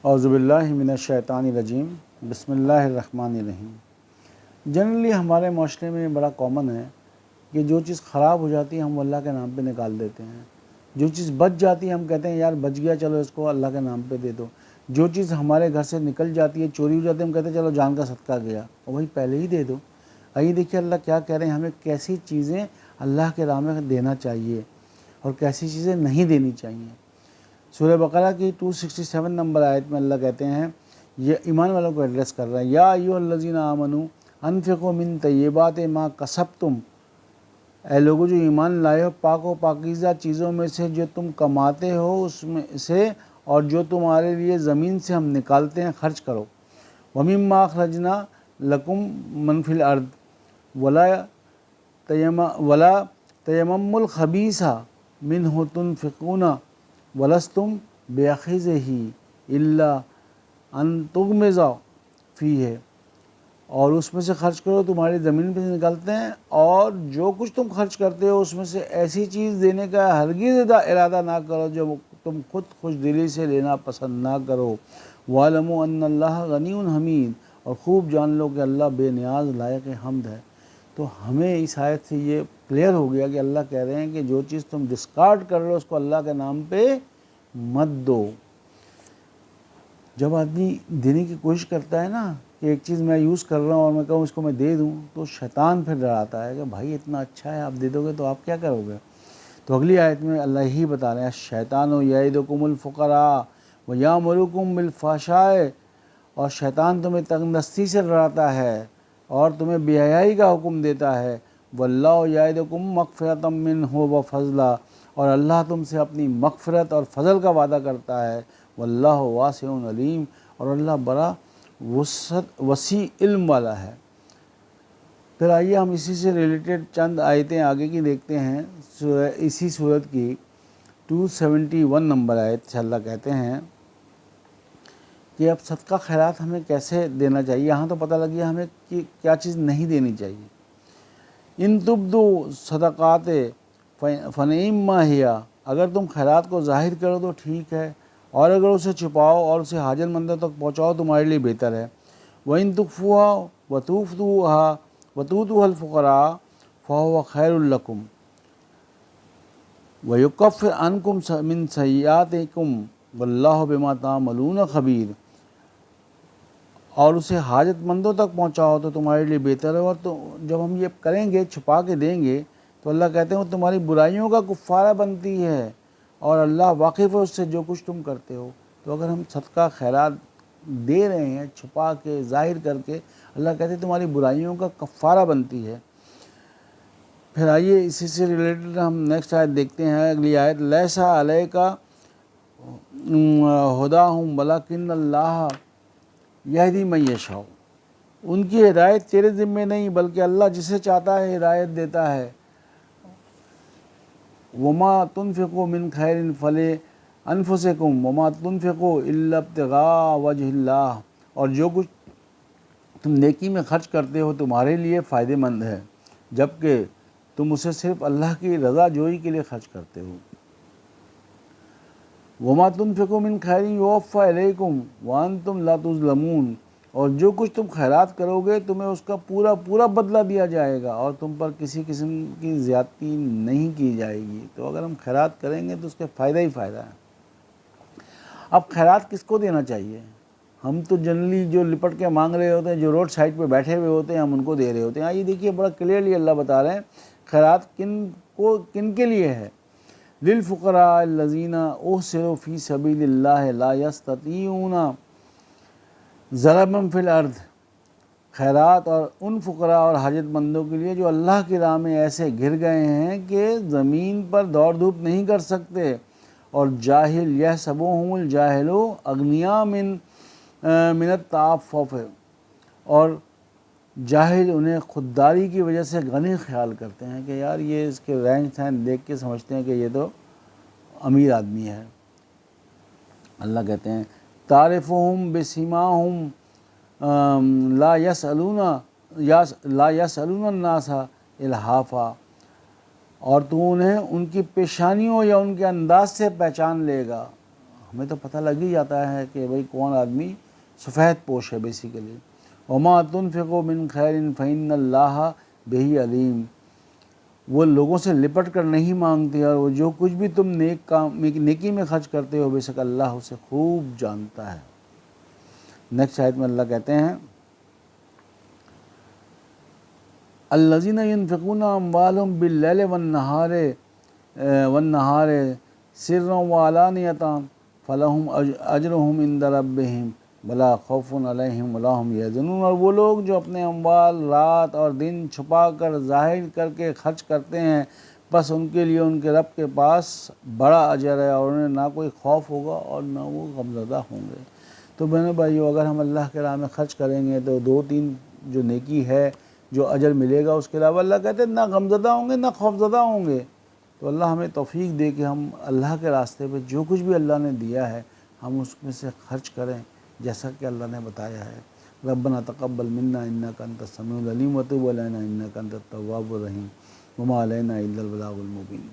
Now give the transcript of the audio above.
اعوذ باللہ من الشیطان الرجیم، بسم اللہ الرحمن الرحیم۔ جنرلی ہمارے معاشرے میں بڑا کامن ہے کہ جو چیز خراب ہو جاتی ہے ہم اللہ کے نام پہ نکال دیتے ہیں، جو چیز بچ جاتی ہے ہم کہتے ہیں یار بچ گیا چلو اس کو اللہ کے نام پہ دے دو، جو چیز ہمارے گھر سے نکل جاتی ہے چوری ہو جاتی ہے ہم کہتے ہیں چلو جان کا صدقہ گیا، اور وہی پہلے ہی دے دو۔ آئیے دیکھیے اللہ کیا کہہ رہے ہیں، ہمیں کیسی چیزیں اللہ کے راہ میں دینا چاہیے اور کیسی چیزیں نہیں دینی چاہیے۔ سورہ بقرہ کی 267 نمبر آیت میں اللہ کہتے ہیں، یہ ایمان والوں کو ایڈریس کر رہا ہے، یا ایھا الذین آمنوا انفقوا من طیبات ما کسبتم، اے لوگو جو ایمان لائے ہو پاک و پاکیزہ چیزوں میں سے جو تم کماتے ہو اس میں سے، اور جو تمہارے لیے زمین سے ہم نکالتے ہیں خرچ کرو۔ وَمِمَّا أَخْرَجْنَا لَكُم مِّن فِي الْأَرْضِ وَلَا تَيَمَّمُّوا الْخَبِيثَ مِنْهُ تُنْفِقُونَ وَلَسْتُمْ بِآخِذِهِ إِلَّا أَن تُغْمِضُوا فِيهِ، اور اس میں سے خرچ کرو تمہاری زمین پہ سے نکلتے ہیں، اور جو کچھ تم خرچ کرتے ہو اس میں سے ایسی چیز دینے کا ہرگز ارادہ نہ کرو جو تم خود خوش دلی سے لینا پسند نہ کرو۔ وَاعْلَمُوا أَنَّ اللَّهَ غَنِيٌّ حَمِيدٌ، اور خوب جان لو کہ اللہ بے نیاز لائق حمد ہے۔ تو ہمیں اس آیت سے یہ کلیئر ہو گیا کہ اللہ کہہ رہے ہیں کہ جو چیز تم ڈسکارڈ کر رہے ہو اس کو اللہ کے نام پہ مت دو۔ جب آدمی دینے کی کوشش کرتا ہے نا کہ ایک چیز میں یوز کر رہا ہوں اور میں کہوں اس کو میں دے دوں، تو شیطان پھر ڈراتا ہے کہ بھائی اتنا اچھا ہے آپ دے دو گے تو آپ کیا کرو گے۔ تو اگلی آیت میں اللہ یہی بتا رہے ہیں، الشیطان یعدکم الفقراء ویامرکم بالفحشاء، اور شیطان تمہیں تنگ دستی سے ڈراتا ہے اور تمہیں بے حیائی کا حکم دیتا ہے۔ واللہ یعدکم مغفرۃ منہ وفضلا، اور اللہ تم سے اپنی مغفرت اور فضل کا وعدہ کرتا ہے۔ واللہ واسع علیم، اور اللہ بڑا وسیع علم والا ہے۔ پھر آئیے ہم اسی سے ریلیٹڈ چند آیتیں آگے کی دیکھتے ہیں۔ اسی صورت کی 271 نمبر آیت سے اللہ کہتے ہیں کہ اب صدقہ خیرات ہمیں کیسے دینا چاہیے۔ یہاں تو پتہ لگ گیا ہمیں کہ کیا چیز نہیں دینی چاہیے۔ ان تبدو صدقات فنعما ہی، اگر تم خیرات کو ظاہر کرو تو ٹھیک ہے، اور اگر اسے چھپاؤ اور اسے حاجت مندوں تک پہنچاؤ تمہارے لیے بہتر ہے۔ وَإِن تُخْفُوهَا وَتُؤْتُوهَا الْفُقَرَاءَ فَهُوَ خَيْرٌ لَكُمْ وَيُكَفِّرْ عَنْكُمْ مِنْ سَيِّئَاتِكُمْ وَاللَّهُ بِمَا تَعْمَلُونَ خَبِيرٌ، اور اسے حاجت مندوں تک پہنچاؤ تو تمہارے لیے بہتر ہے، اور تو جب ہم یہ کریں گے چھپا کے دیں گے تو اللہ کہتے ہیں وہ تمہاری برائیوں کا کفارہ بنتی ہے، اور اللہ واقف ہے اس سے جو کچھ تم کرتے ہو۔ تو اگر ہم صدقہ خیرات دے رہے ہیں چھپا کے ظاہر کر کے، اللہ کہتے ہیں تمہاری برائیوں کا کفارہ بنتی ہے۔ پھر آئیے اسی سے ریلیٹڈ ہم نیکسٹ آیت دیکھتے ہیں، اگلی آیت، لیسا علیک ہداہم ولکن اللہ یہدی من یشاء، ان کی ہدایت تیرے ذمے نہیں بلکہ اللہ جسے چاہتا ہے ہدایت دیتا ہے۔ وما تنفقوا من خیر فلانفسکم وما تنفقوا الا ابتغاء وجہ اللہ، اور جو کچھ تم نیکی میں خرچ کرتے ہو تمہارے لیے فائدہ مند ہے، جبکہ تم اسے صرف اللہ کی رضا جوئی کے لیے خرچ کرتے ہو۔ وما تنفقوا من خیر یوفی الیکم وانتم لا تظلمون، اور جو کچھ تم خیرات کرو گے تمہیں اس کا پورا پورا بدلہ دیا جائے گا اور تم پر کسی قسم کی زیادتی نہیں کی جائے گی۔ تو اگر ہم خیرات کریں گے تو اس کے فائدہ ہی فائدہ ہے۔ اب خیرات کس کو دینا چاہیے؟ ہم تو جنرلی جو لپٹ کے مانگ رہے ہوتے ہیں، جو روڈ سائڈ پہ بیٹھے ہوئے ہوتے ہیں ہم ان کو دے رہے ہوتے ہیں۔ یہ دیکھیے بڑا کلیئرلی اللہ بتا رہے ہیں خیرات کن کے لیے ہے۔ للفقراء الذین احصروا فی سبیل اللہ لا یستطیعون ضربا فی الارض، خیرات اور ان فقراء اور حاجت مندوں کے لیے جو اللہ کی راہ میں ایسے گر گئے ہیں کہ زمین پر دوڑ دھوپ نہیں کر سکتے، اور جاہل یحسبهم الجاہل اغنیاء من التعفف، اور جاہل انہیں خودداری کی وجہ سے غنی خیال کرتے ہیں کہ یار یہ اس کے رہن سہن دیکھ کے سمجھتے ہیں کہ یہ تو امیر آدمی ہے۔ اللہ کہتے ہیں تعرفهم بسیماہم لا یسألون الناس الحافا، اور تو انہیں ان کی پیشانیوں یا ان کے انداز سے پہچان لے گا۔ ہمیں تو پتہ لگ ہی جاتا ہے کہ بھئی کون آدمی سفید پوش ہے بیسیکلی. وما تنفقوا من خیر فإن اللہ بہ علیم. وہ لوگوں سے لپٹ کر نہیں مانگتے، اور وہ جو کچھ بھی تم نیکی میں خرچ کرتے ہو بے شک اللہ اسے خوب جانتا ہے. نیکسٹ آیت میں اللہ کہتے ہیں الذین ینفقون اموالہم باللیل والنہار سرا وعلانیۃ فلہم اجرہم عند ربہم ولا خوف علیہم ولا ہم یحزنون. اور وہ لوگ جو اپنے اموال رات اور دن چھپا کر ظاہر کر کے خرچ کرتے ہیں، بس ان کے لیے ان کے رب کے پاس بڑا اجر ہے، اور انہیں نہ کوئی خوف ہوگا اور نہ وہ غمزدہ ہوں گے. تو بہنوں بھائیو، اگر ہم اللہ کے راہ میں خرچ کریں گے تو 2-3 جو نیکی ہے، جو اجر ملے گا، اس کے علاوہ اللہ کہتے ہیں نہ غمزدہ ہوں گے نہ خوفزدہ ہوں گے. تو اللہ ہمیں توفیق دے کہ ہم اللہ کے راستے پہ جو کچھ بھی اللہ نے دیا ہے ہم اس میں سے خرچ کریں جیسا کہ اللہ نے بتایا ہے. ربنا تقبل منا انک انت السمیع العلیم وتب علینا انک انت التواب الرحیم وما علینا الا البلاغ المبین.